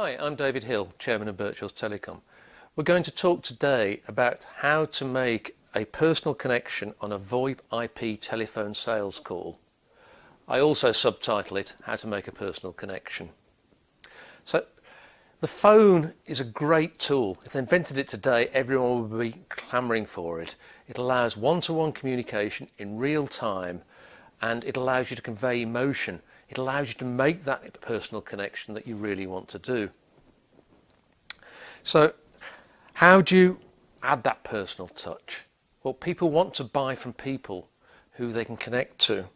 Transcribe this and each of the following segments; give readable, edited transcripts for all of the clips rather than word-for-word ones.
Hi, I'm David Hill, Chairman of Birchills Telecom. We're going to talk today about how to make a personal connection on a VoIP IP telephone sales call. I also subtitle it, How to Make a Personal Connection. So, the phone is a great tool. If they invented it today, everyone would be clamouring for it. It allows one-to-one communication in real time, and it allows you to convey emotion. It allows you to make that personal connection that you really want to do. So, how do you add that personal touch? Well, people want to buy from people who they can connect to.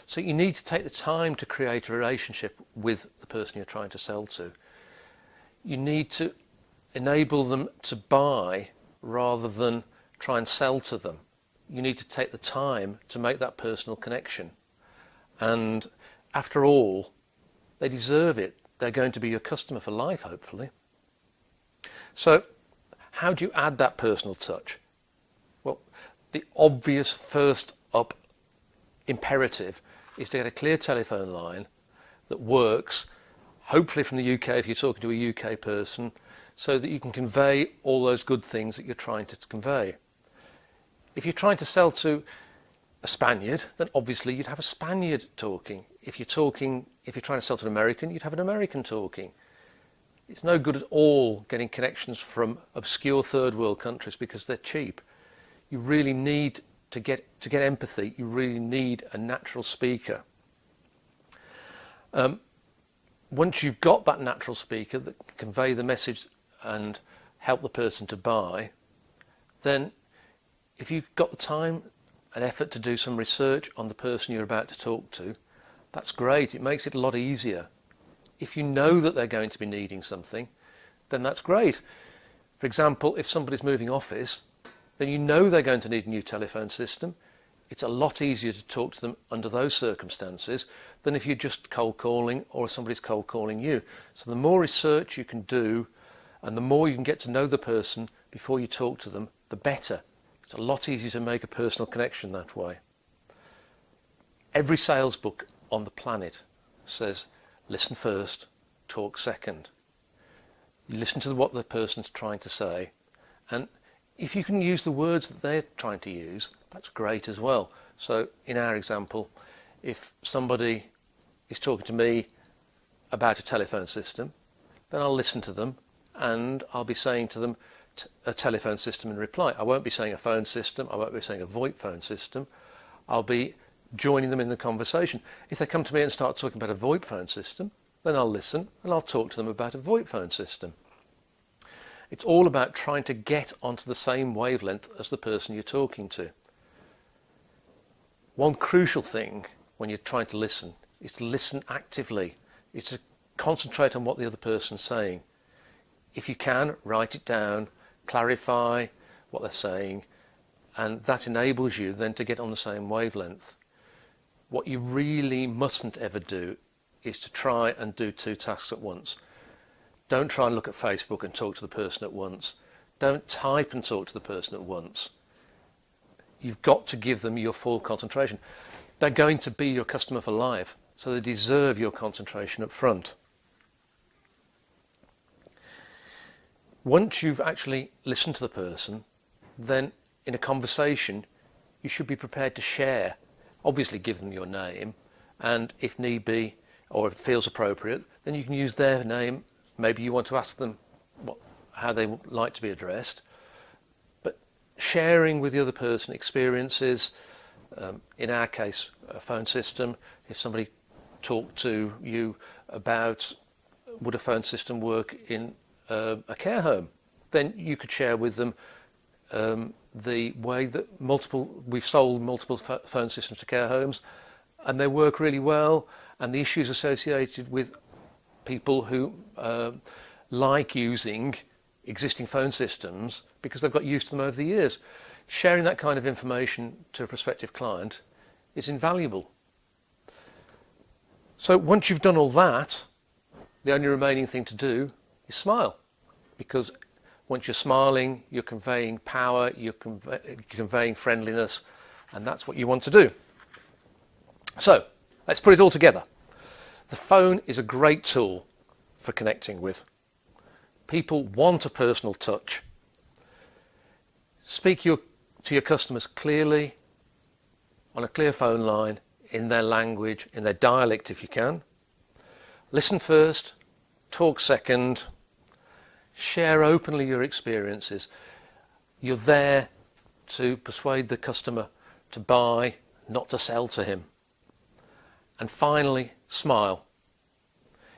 So you need to take the time to create a relationship with the person you're trying to sell to. You need to enable them to buy rather than try and sell to them. You need to take the time to make that personal connection. And after all, they deserve it. They're going to be your customer for life, hopefully. So, how do you add that personal touch? Well, the obvious first up imperative is to get a clear telephone line that works, hopefully from the UK if you're talking to a UK person, so that you can convey all those good things that you're trying to convey. If you're trying to sell to a Spaniard, then obviously you'd have a Spaniard talking. If you're trying to sell to an American, you'd have an American talking. It's no good at all getting connections from obscure third world countries because they're cheap. You really need to get empathy. You really need a natural speaker. Once you've got that natural speaker that can convey the message and help the person to buy, then if you've got the time and effort to do some research on the person you're about to talk to, that's great. It makes it a lot easier. If you know that they're going to be needing something, then that's great. For example, if somebody's moving office, then you know they're going to need a new telephone system. It's a lot easier to talk to them under those circumstances than if you're just cold calling or somebody's cold calling you. So the more research you can do and the more you can get to know the person before you talk to them, the better. It's a lot easier to make a personal connection that way. Every sales book on the planet says, listen first, talk second. You listen to what the person's trying to say, and if you can use the words that they're trying to use, that's great as well. So in our example, if somebody is talking to me about a telephone system, then I'll listen to them and I'll be saying to them a telephone system in reply. I won't be saying a phone system, I won't be saying a VoIP phone system. I'll be joining them in the conversation. If they come to me and start talking about a VoIP phone system, then I'll listen and I'll talk to them about a VoIP phone system. It's all about trying to get onto the same wavelength as the person you're talking to. One crucial thing when you're trying to listen is to listen actively. It's to concentrate on what the other person's saying. If you can, write it down, clarify what they're saying, and that enables you then to get on the same wavelength. What you really mustn't ever do is to try and do two tasks at once. Don't try and look at Facebook and talk to the person at once. Don't type and talk to the person at once. You've got to give them your full concentration. They're going to be your customer for life, so they deserve your concentration up front. Once you've actually listened to the person, then in a conversation you should be prepared to share. Obviously give them your name, and if need be, or if it feels appropriate, then you can use their name. Maybe you want to ask them how they would like to be addressed. But sharing with the other person experiences, in our case, a phone system. If somebody talked to you about would a phone system work in a care home, then you could share with them the way that we've sold multiple phone systems to care homes, and they work really well, and the issues associated with people who like using existing phone systems because they've got used to them over the years. Sharing that kind of information to a prospective client is invaluable. So once you've done all that, the only remaining thing to do is smile, because once you're smiling, you're conveying power, you're conveying friendliness, and that's what you want to do. So let's put it all together. The phone is a great tool for connecting with. People want a personal touch. Speak to your customers clearly, on a clear phone line, in their language, in their dialect if you can. Listen first, talk second, share openly your experiences. You're there to persuade the customer to buy, not to sell to him. And finally, smile.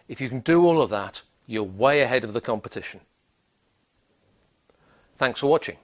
If you can do all of that, you're way ahead of the competition. Thanks for watching.